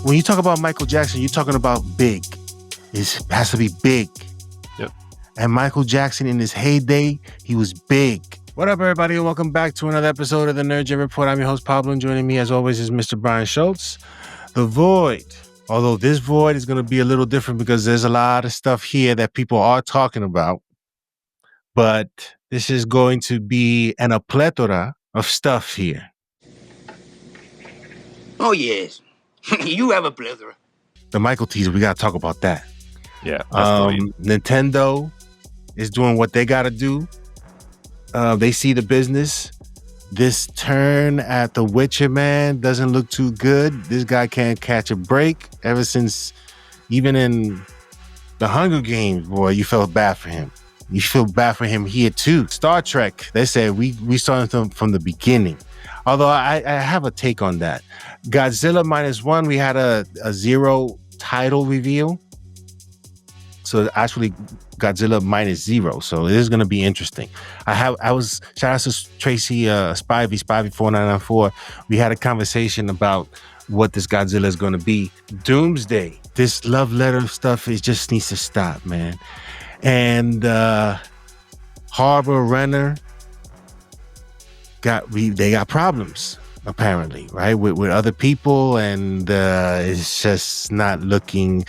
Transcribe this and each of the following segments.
When you talk about Michael Jackson, you're talking about big. It has to be big. Yep. And Michael Jackson in his heyday, he was big. What up, everybody, and welcome back to another episode of the Nerd Gen Report. I'm your host, Pablo, and joining me, as always, is Mr. Brian Schultz. The Void. Although this Void is going to be a little different because there's a lot of stuff here that people are talking about. But this is going to be a plethora of stuff here. Oh, yes. You have a plethora. The Michael teaser, we got to talk about that. Yeah. Nintendo is doing what they got to do. They see the business. This turn at The Witcher, man, doesn't look too good. This guy can't catch a break. Ever since, even in the Hunger Games, boy, you felt bad for him. You feel bad for him here, too. Star Trek, they said we started them from the beginning. Although I have a take on that. Godzilla -1, we had a zero title reveal. So actually Godzilla -0. So it is going to be interesting. Shout out to Tracy Spivey4994. We had a conversation about what this Godzilla is going to be. Doomsday. This love letter stuff, it just needs to stop, man. And Harbor Renner they got problems apparently, right, with other people, and it's just not looking.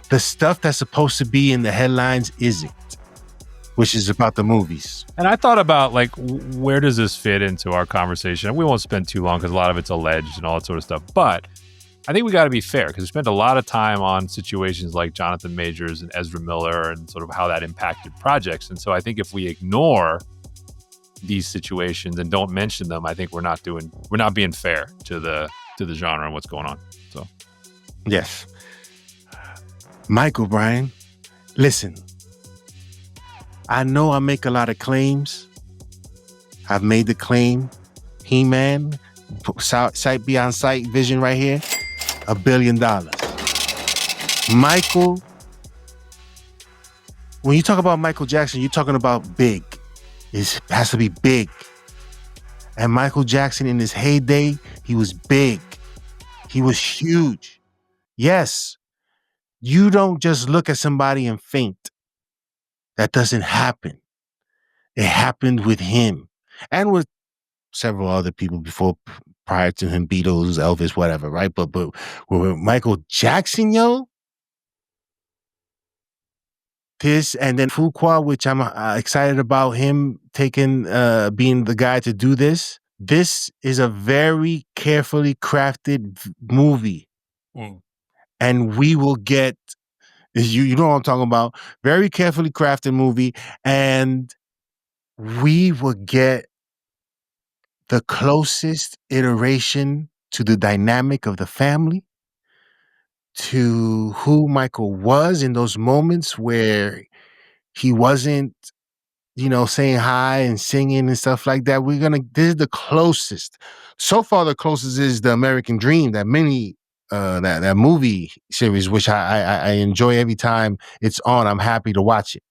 The stuff that's supposed to be in the headlines isn't, which is about the movies. And I thought about, like, where does this fit into our conversation? We won't spend too long because a lot of it's alleged and all that sort of stuff. But I think we got to be fair because we spent a lot of time on situations like Jonathan Majors and Ezra Miller and sort of how that impacted projects. And so I think if we ignore these situations and don't mention them, I think we're not being fair to the genre and what's going on. So, yes. Michael, Brian, listen, I know I make a lot of claims. I've made the claim, He-Man, sight beyond sight vision right here, $1 billion. Michael, when you talk about Michael Jackson, you're talking about big. It has to be big. And Michael Jackson in his heyday, he was big. He was huge. Yes. You don't just look at somebody and faint. That doesn't happen. It happened with him and with several other people prior to him, Beatles, Elvis, whatever, right? But with Michael Jackson, yo, this, and then Fuqua, which I'm excited about him being the guy to do this. This is a very carefully crafted movie. And we will get, you know what I'm talking about, very carefully crafted movie, and we will get the closest iteration to the dynamic of the family, to who Michael was in those moments where he wasn't, saying hi and singing and stuff like that. This is the closest. So far, the closest is the American Dream, that movie series, which I enjoy every time it's on. I'm happy to watch it.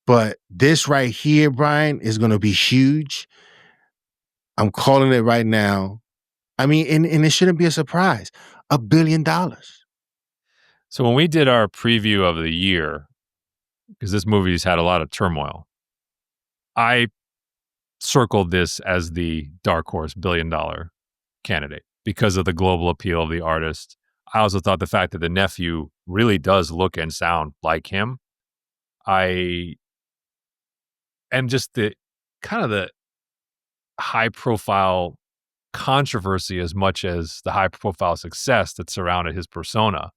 But this right here, Brian, is going to be huge. I'm calling it right now. I mean, and it shouldn't be a surprise. $1 billion. So when we did our preview of the year, because this movie's had a lot of turmoil, I circled this as the dark horse $1 billion candidate because of the global appeal of the artist. I also thought the fact that the nephew really does look and sound like him. And just the kind of the high profile controversy as much as the high profile success that surrounded his persona.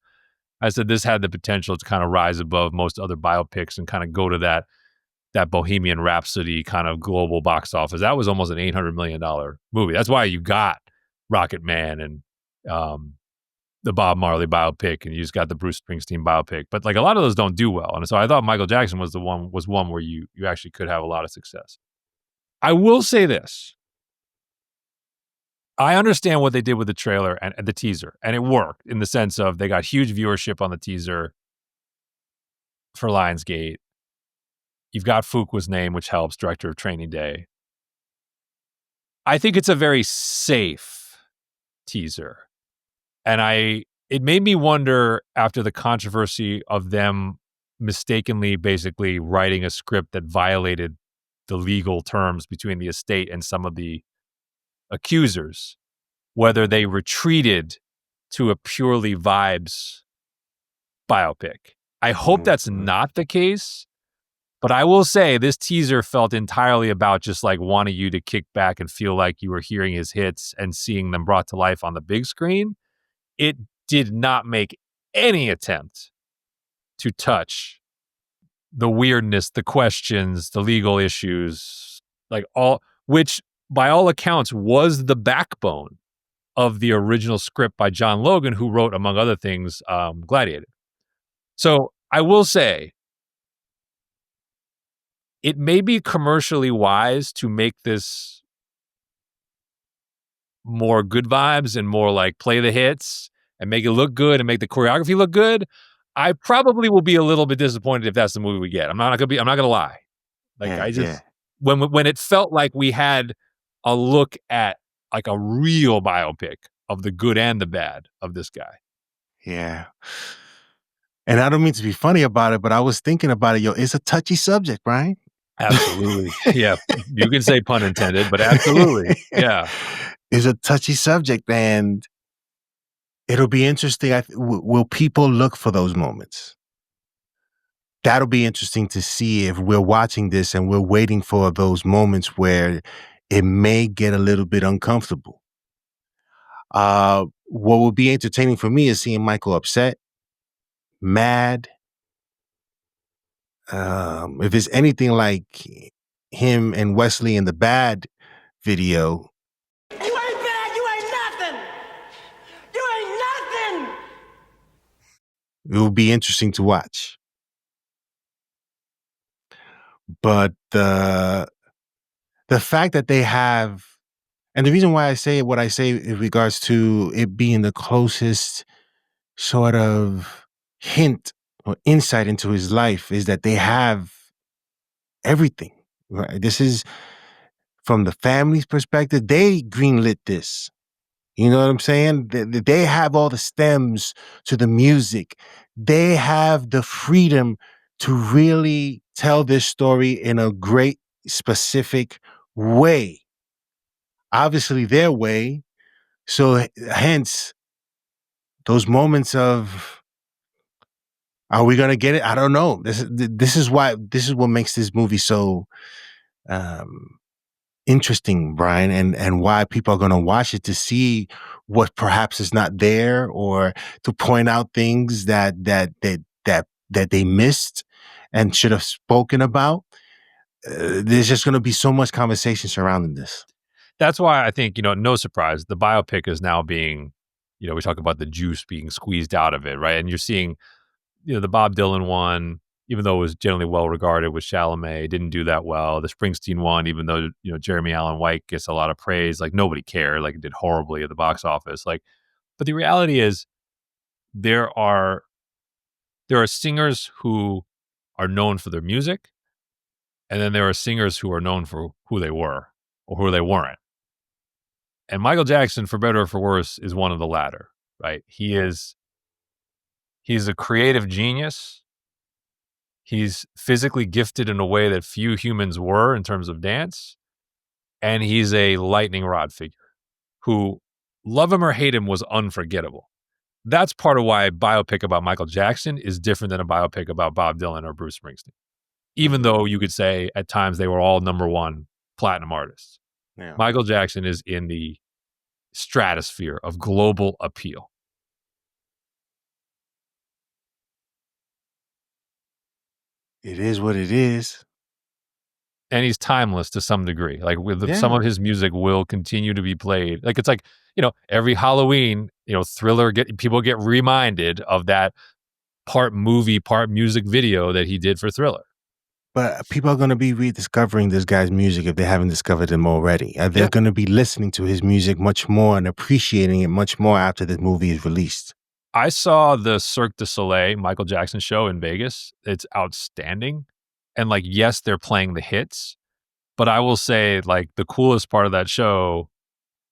I said this had the potential to kind of rise above most other biopics and kind of go to that Bohemian Rhapsody kind of global box office. That was almost an $800 million movie. That's why you got Rocket Man and the Bob Marley biopic, and you just got the Bruce Springsteen biopic. But like a lot of those don't do well. And so I thought Michael Jackson was one where you actually could have a lot of success. I will say this. I understand what they did with the trailer and the teaser, and it worked in the sense of they got huge viewership on the teaser for Lionsgate. You've got Fuqua's name, which helps, director of Training Day. I think it's a very safe teaser. And I it made me wonder after the controversy of them mistakenly basically writing a script that violated the legal terms between the estate and some of the accusers, whether they retreated to a purely vibes biopic. I hope that's not the case, but I will say this teaser felt entirely about just like wanting you to kick back and feel like you were hearing his hits and seeing them brought to life on the big screen. It did not make any attempt to touch the weirdness, the questions, the legal issues, like all, which by all accounts was the backbone of the original script by John Logan, who wrote, among other things, Gladiator. So I will say, it may be commercially wise to make this more good vibes and more like play the hits and make it look good and make the choreography look good. I probably will be a little bit disappointed if that's the movie we get. I'm not gonna lie. Like when it felt like we had a look at like a real biopic of the good and the bad of this guy. Yeah. And I don't mean to be funny about it, but I was thinking about it. Yo, it's a touchy subject, right? Absolutely. Yeah. You can say pun intended, but absolutely. Yeah. It's a touchy subject, and it'll be interesting. Will people look for those moments? That'll be interesting to see if we're watching this and we're waiting for those moments where it may get a little bit uncomfortable. What will be entertaining for me is seeing Michael upset, mad. If it's anything like him and Wesley in the Bad video. You ain't bad, you ain't nothing. You ain't nothing. It will be interesting to watch. But the fact that they have, and the reason why I say what I say in regards to it being the closest sort of hint or insight into his life is that they have everything. Right? This is from the family's perspective. They greenlit this. You know what I'm saying? They have all the stems to the music. They have the freedom to really tell this story in a great, specific way. Obviously, their way. So, hence, those moments of, are we gonna get it? I don't know. This is what makes this movie so interesting, Brian, and why people are going to watch it, to see what perhaps is not there, or to point out things that they missed and should have spoken about. There's just going to be so much conversation surrounding this. That's why I think, no surprise, the biopic is now being, we talk about the juice being squeezed out of it, right? And you're seeing, the Bob Dylan one, even though it was generally well regarded with Chalamet, didn't do that well. The Springsteen one, even though Jeremy Allen White gets a lot of praise, like nobody cared, like it did horribly at the box office. Like, but the reality is, there are singers who are known for their music, and then there are singers who are known for who they were or who they weren't. And Michael Jackson, for better or for worse, is one of the latter, right? He's a creative genius. He's physically gifted in a way that few humans were in terms of dance. And he's a lightning rod figure who, love him or hate him, was unforgettable. That's part of why a biopic about Michael Jackson is different than a biopic about Bob Dylan or Bruce Springsteen. Even though you could say at times they were all #1 platinum artists. Yeah. Michael Jackson is in the stratosphere of global appeal. It is what it is. And he's timeless to some degree. Like some of his music will continue to be played. Like it's like, every Halloween, Thriller, people get reminded of that part movie, part music video that he did for Thriller. But people are going to be rediscovering this guy's music if they haven't discovered him already. They're going to be listening to his music much more and appreciating it much more after this movie is released. I saw the Cirque du Soleil Michael Jackson show in Vegas. It's outstanding. And yes, they're playing the hits, but I will say the coolest part of that show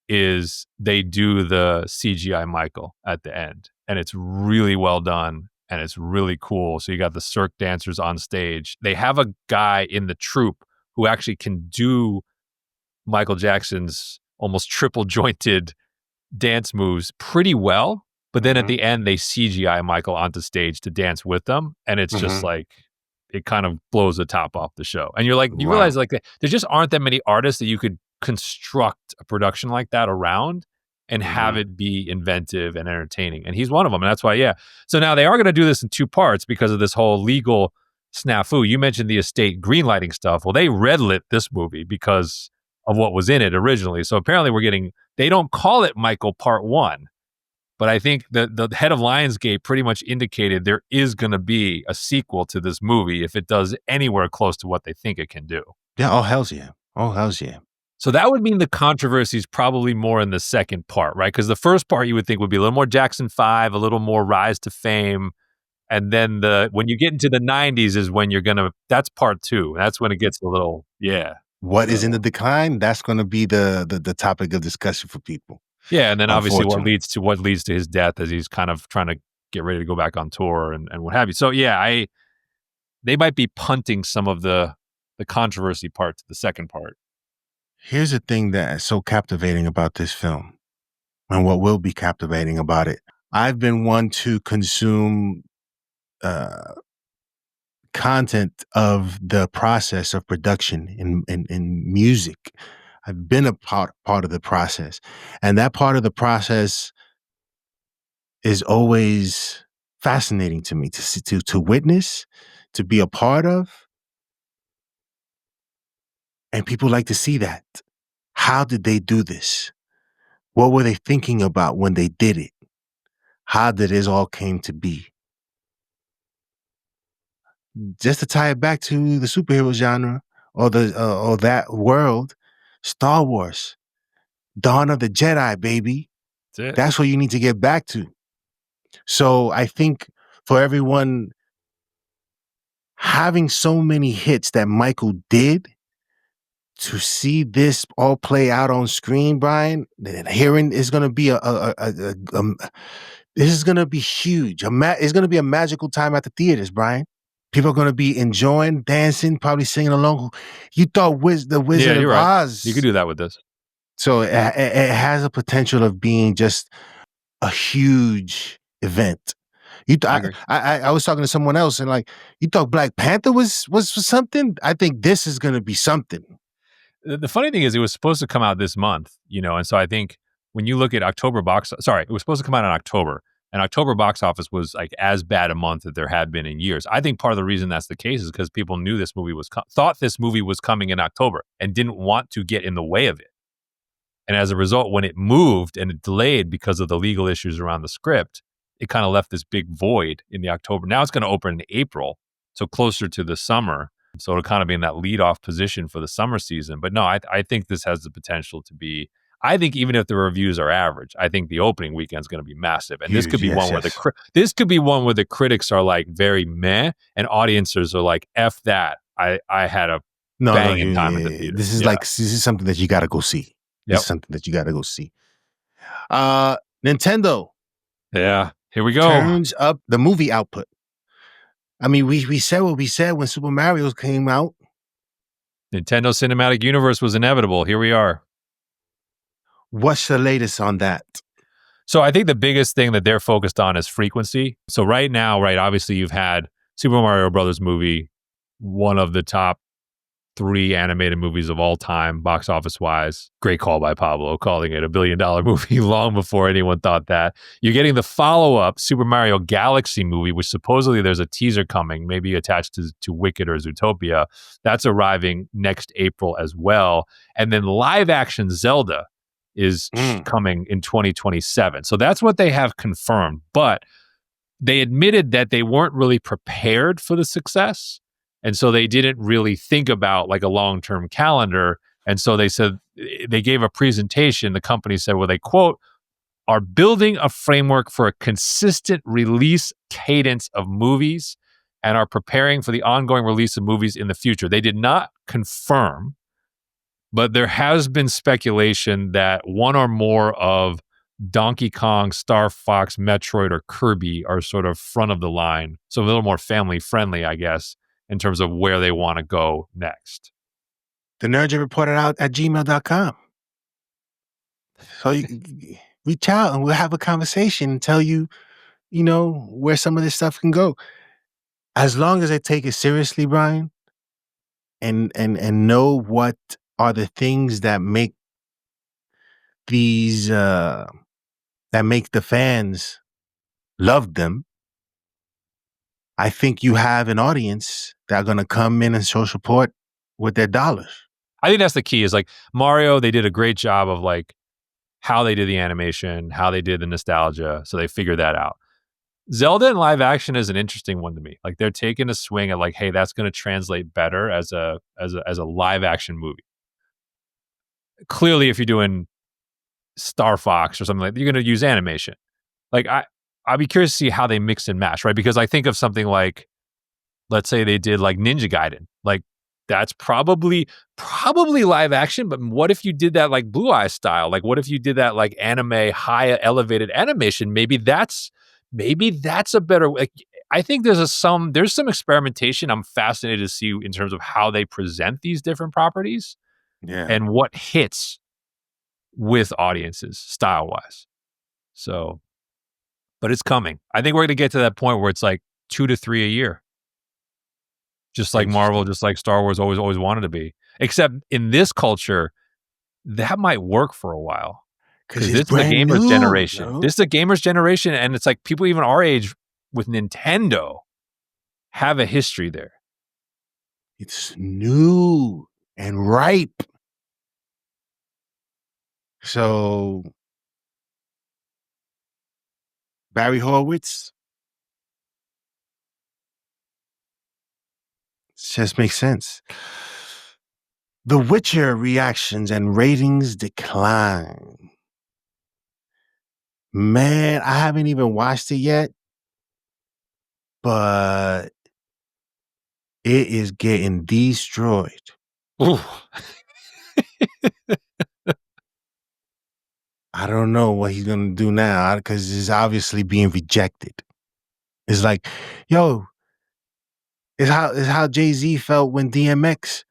is they do the CGI Michael at the end. and it's really well done and it's really cool. So you got the Cirque dancers on stage. They have a guy in the troupe who actually can do Michael Jackson's almost triple jointed dance moves pretty well. But then at the end, they CGI Michael onto stage to dance with them. And it's just like, it kind of blows the top off the show. And you're like, you realize like there just aren't that many artists that you could construct a production like that around and have it be inventive and entertaining. And he's one of them. And that's why, yeah. So now they are going to do this in two parts because of this whole legal snafu. You mentioned the estate greenlighting stuff. Well, they red lit this movie because of what was in it originally. So apparently they don't call it Michael Part 1. But I think the head of Lionsgate pretty much indicated there is going to be a sequel to this movie if it does anywhere close to what they think it can do. Yeah, oh, hells yeah. Oh, hells yeah. So that would mean the controversy is probably more in the second part, right? Because the first part you would think would be a little more Jackson 5, a little more Rise to Fame. And then when you get into the 90s is when that's part 2. That's when it gets a little, What is in the decline? That's going to be the topic of discussion for people. Yeah, and then obviously what leads to his death as he's kind of trying to get ready to go back on tour and what have you. So yeah, they might be punting some of the controversy part to the second part. Here's the thing that is so captivating about this film, and what will be captivating about it. I've been one to consume content of the process of production in music. I've been a part of the process, and that part of the process is always fascinating to me to witness, to be a part of, and people like to see that. How did they do this? What were they thinking about when they did it? How did this all came to be? Just to tie it back to the superhero genre or that world, Star Wars, Dawn of the Jedi, baby. That's what you need to get back to. So I think for everyone having so many hits that Michael did, to see this all play out on screen, Brian, hearing is going to be this is going to be huge. It's going to be a magical time at the theaters, Brian. People are going to be enjoying, dancing, probably singing along. You thought the Wizard of Oz. You could do that with this. So it has a potential of being just a huge event. I was talking to someone else and like, you thought Black Panther was something? I think this is going to be something. The funny thing is it was supposed to come out this month, and so I think when you look at it was supposed to come out in October, and October box office was like as bad a month that there had been in years. I think part of the reason that's the case is because people knew this movie thought this movie was coming in October and didn't want to get in the way of it. And as a result, when it moved and it delayed because of the legal issues around the script, it kind of left this big void in the October. Now it's going to open in April, so closer to the summer. So it'll kind of be in that lead-off position for the summer season. But no, I think this has the potential to be, I think even if the reviews are average, I think the opening weekend is going to be massive. And this could be one where the critics are like very meh and audiences are like, F that. I had a banging time at the theater. This is something that you got to go see. This is something that you got to go see. Nintendo. Yeah, here we go. Turns up the movie output. I mean, we said what we said when Super Mario came out. Nintendo Cinematic Universe was inevitable. Here we are. What's the latest on that? So I think the biggest thing that they're focused on is frequency. So right now, obviously you've had Super Mario Brothers movie, one of the top 3 animated movies of all time, box office wise. Great call by Pablo, calling it $1 billion movie long before anyone thought that. You're getting the follow-up Super Mario Galaxy movie, which supposedly there's a teaser coming, maybe attached to Wicked or Zootopia. That's arriving next April as well. And then live action Zelda is coming in 2027. So that's what they have confirmed. But they admitted that they weren't really prepared for the success. And so they didn't really think about like a long-term calendar. And so they said, they gave a presentation. The company said, well, they quote, are building a framework for a consistent release cadence of movies and are preparing for the ongoing release of movies in the future. They did not confirm, but there has been speculation that one or more of Donkey Kong, Star Fox, Metroid, or Kirby are sort of front of the line. So a little more family friendly, I guess, in terms of where they want to go next. The Nerd Report it out at gmail.com. So you reach out and we'll have a conversation and tell you, where some of this stuff can go. As long as I take it seriously, Brian, and know what are the things that make these that make the fans love them, I think you have an audience that are going to come in and show support with their dollars. I think that's the key is like Mario, they did a great job of like how they did the animation, how they did the nostalgia. So they figured that out. Zelda in live action is an interesting one to me. Like they're taking a swing at like, hey, that's going to translate better as a live action movie. Clearly, if you're doing Star Fox or something like that, you're going to use animation. Like I'd be curious to see how they mix and match, right? Because I think of something like, let's say they did like Ninja Gaiden. Like that's probably live action, but what if you did that like Blue Eye style? Like what if you did that like anime high elevated animation? Maybe that's a better way. Like, I think there's some experimentation I'm fascinated to see in terms of how they present these different properties and what hits with audiences style wise. So, but it's coming. I think we're going to get to that point where it's like 2 to 3 a year. Just like Marvel, just like Star Wars always wanted to be. Except in this culture, that might work for a while. Because this is a gamer's generation. Bro. This is a gamer's generation, and it's like people even our age with Nintendo have a history there. It's new and ripe. So, Barry Horowitz, it just makes sense. The Witcher reactions and ratings decline. Man, I haven't even watched it yet, but it is getting destroyed. Ooh. I don't know what he's going to do now because it's obviously being rejected. It's like, yo, it's how Jay-Z felt when DMX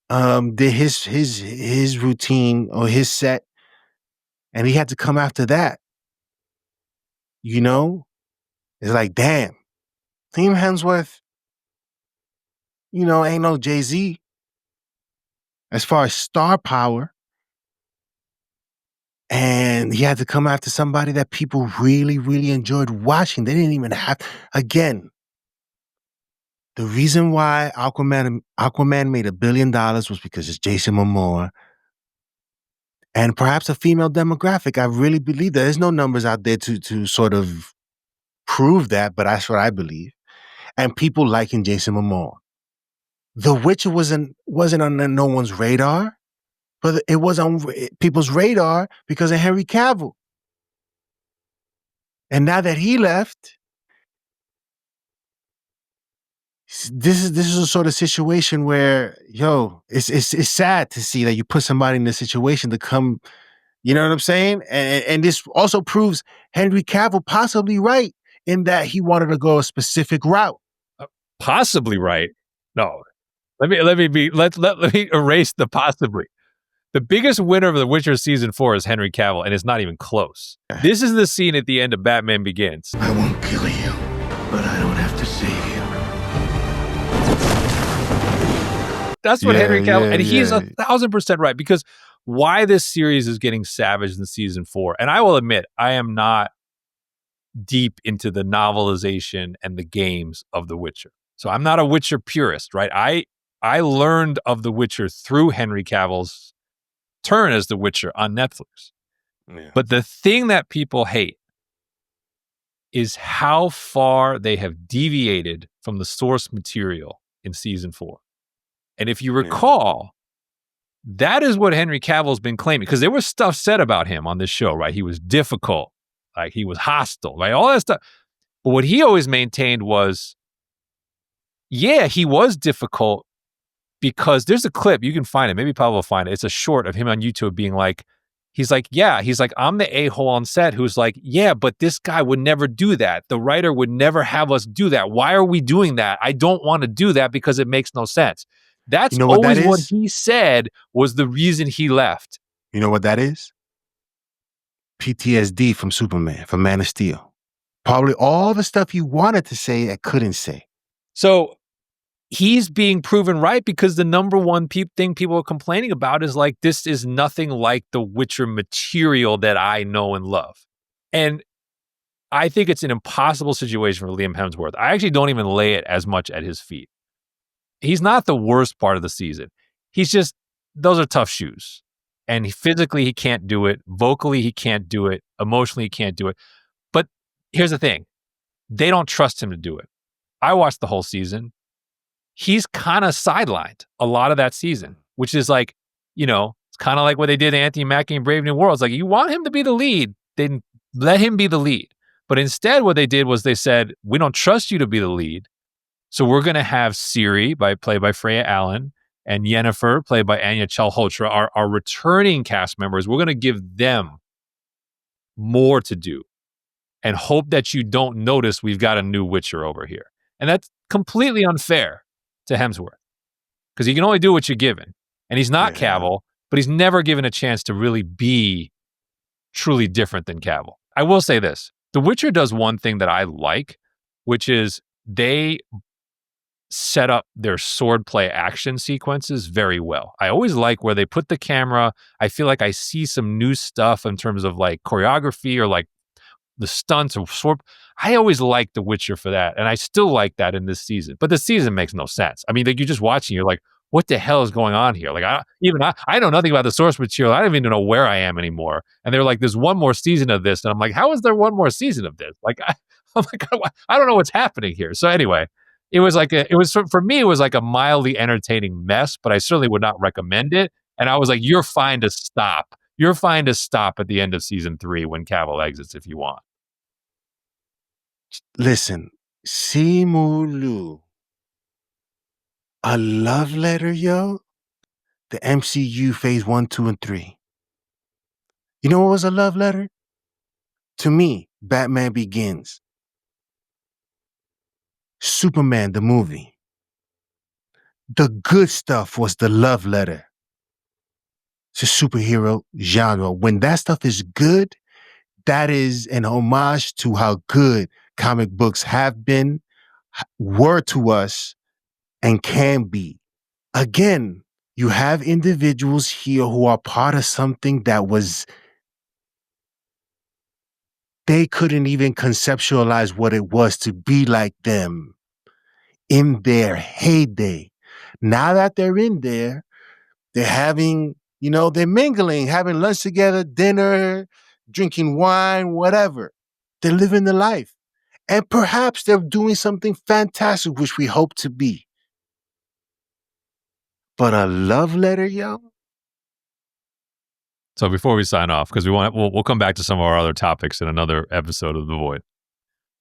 did his routine or his set, and he had to come after that. It's like, damn, Team Hemsworth, ain't no Jay-Z as far as star power. And he had to come after somebody that people really, really enjoyed watching. They didn't even have, again, the reason why Aquaman made $1 billion was because it's Jason Momoa and perhaps a female demographic. I really believe that. There's no numbers out there to sort of prove that, but that's what I believe. And people liking Jason Momoa. The Witcher wasn't on no one's radar, but it was on people's radar because of Henry Cavill. And now that he left, this is a sort of situation where, it's sad to see that you put somebody in this situation to come, you know what I'm saying? And this also proves Henry Cavill possibly right in that he wanted to go a specific route. Possibly right. No. Let me erase the possibly. The biggest winner of The Witcher season 4 is Henry Cavill, and it's not even close. This is the scene at the end of Batman Begins. I won't kill you, but I don't have to save you. That's what Henry Cavill, and he's 1,000% right, because why this series is getting savaged in season 4, and I will admit, I am not deep into the novelization and the games of The Witcher. So I'm not a Witcher purist, right? I learned of The Witcher through Henry Cavill's turn as The Witcher on Netflix. Yeah. But the thing that people hate is how far they have deviated from the source material in season 4. And if you recall, that is what Henry Cavill's been claiming, because there was stuff said about him on this show, right? He was difficult, like he was hostile, right? All that stuff. But what he always maintained was, he was difficult, because there's a clip, you can find it, maybe Pablo will find it. It's a short of him on YouTube being like, He's like, yeah. He's like, I'm the a-hole on set who's like, yeah, but this guy would never do that. The writer would never have us do that. Why are we doing that? I don't want to do that because it makes no sense. That's You know what always that what is? he said was the reason he left. You know what that is? PTSD from Superman, from Man of Steel. Probably all the stuff he wanted to say and couldn't say. So he's being proven right because the number one thing people are complaining about is like, this is nothing like the Witcher material that I know and love. And I think it's an impossible situation for Liam Hemsworth. I actually don't even lay it as much at his feet. He's not the worst part of the season. He's just, those are tough shoes. And physically, he can't do it. Vocally, he can't do it. Emotionally, he can't do it. But here's the thing. They don't trust him to do it. I watched the whole season. He's kind of sidelined a lot of that season, which is like, it's kind of like what they did to Anthony Mackie in Brave New World. It's like, you want him to be the lead, then let him be the lead. But instead, what they did was they said, we don't trust you to be the lead. So we're going to have Ciri, played by Freya Allen, and Yennefer, played by Anya Chalhotra, our returning cast members. We're going to give them more to do and hope that you don't notice we've got a new Witcher over here. And that's completely unfair to Hemsworth because he can only do what you're given. And he's not Cavill, but he's never given a chance to really be truly different than Cavill. I will say this. The Witcher does one thing that I like, which is they set up their swordplay action sequences very well. I always like where they put the camera. I feel like I see some new stuff in terms of like choreography or like the stunts or sword. I always liked The Witcher for that. And I still like that in this season. But the season makes no sense. I mean, like you're just watching, you're like, what the hell is going on here? Like I know nothing about the source material. I don't even know where I am anymore. And they're like, there's one more season of this. And I'm like, how is there one more season of this? Like, I'm like, I don't know what's happening here. So anyway, for me, it was like a mildly entertaining mess, but I certainly would not recommend it. And I was like, you're fine to stop. You're fine to stop at the end of season 3 when Cavill exits if you want. Listen, Simu Liu, a love letter, yo? The MCU phase 1, 2, and 3. You know what was a love letter? To me, Batman Begins. Superman, the movie. The good stuff was the love letter. It's a superhero genre. When that stuff is good, that is an homage to how good comic books have been, were to us, and can be. Again, you have individuals here who are part of something that they couldn't even conceptualize what it was to be like them in their heyday. Now that they're in there, they're having, they're mingling, having lunch together, dinner, drinking wine, whatever. They're living the life. And perhaps they're doing something fantastic, which we hope to be. But a love letter, yo? So before we sign off, because we'll come back to some of our other topics in another episode of The Void.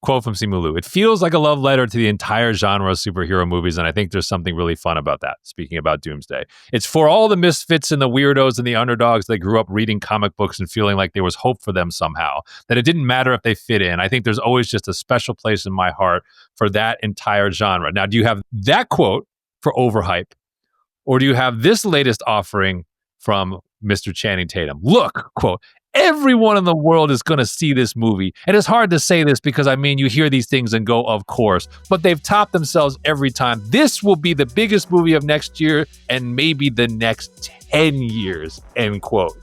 Quote from Simu Liu: "It feels like a love letter to the entire genre of superhero movies, and I think there's something really fun about that." Speaking about Doomsday. "It's for all the misfits and the weirdos and the underdogs that grew up reading comic books and feeling like there was hope for them somehow, that it didn't matter if they fit in. I think there's always just a special place in my heart for that entire genre." Now, do you have that quote for overhype? Or do you have this latest offering from Mr. Channing Tatum? "Look," quote, "everyone in the world is going to see this movie. And it's hard to say this because, you hear these things and go, of course, but they've topped themselves every time. This will be the biggest movie of next year and maybe the next 10 years, end quote.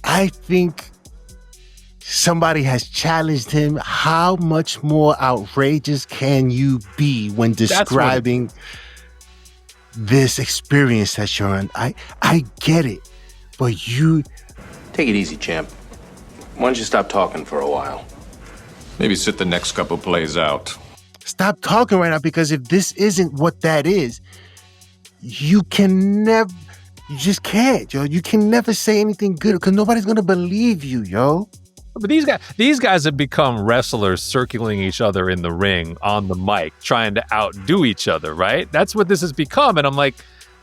I think somebody has challenged him. How much more outrageous can you be when describing this experience that you're on? I get it, but you... Take it easy, champ. Why don't you stop talking for a while? Maybe sit the next couple plays out. Stop talking right now, because if this isn't what that is, you just can't, yo. You can never say anything good because nobody's gonna believe you, yo. But these guys have become wrestlers circling each other in the ring on the mic, trying to outdo each other, right? That's what this has become. And I'm like,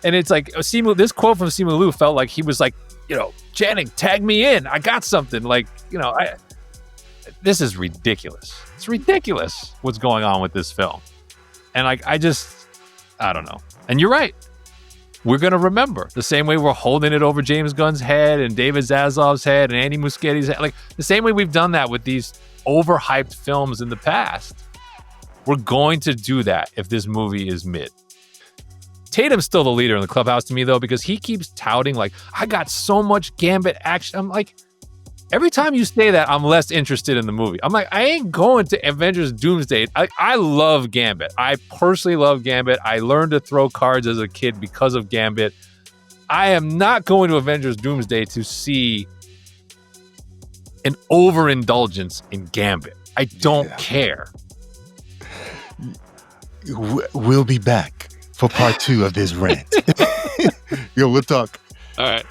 and it's like, this quote from Simu Liu felt like he was like Channing, tag me in. I got something. This is ridiculous. It's ridiculous what's going on with this film. And I don't know. And you're right. We're going to remember the same way we're holding it over James Gunn's head and David Zaslav's head and Andy Muschietti's head. Like the same way we've done that with these overhyped films in the past. We're going to do that if this movie is mid. Tatum's still the leader in the clubhouse to me, though, because he keeps touting, I got so much Gambit action. I'm like, every time you say that, I'm less interested in the movie. I'm like, I ain't going to Avengers Doomsday. I love Gambit. I personally love Gambit. I learned to throw cards as a kid because of Gambit. I am not going to Avengers Doomsday to see an overindulgence in Gambit. I don't care. We'll be back for part 2 of this rant. Yo, we'll talk. All right.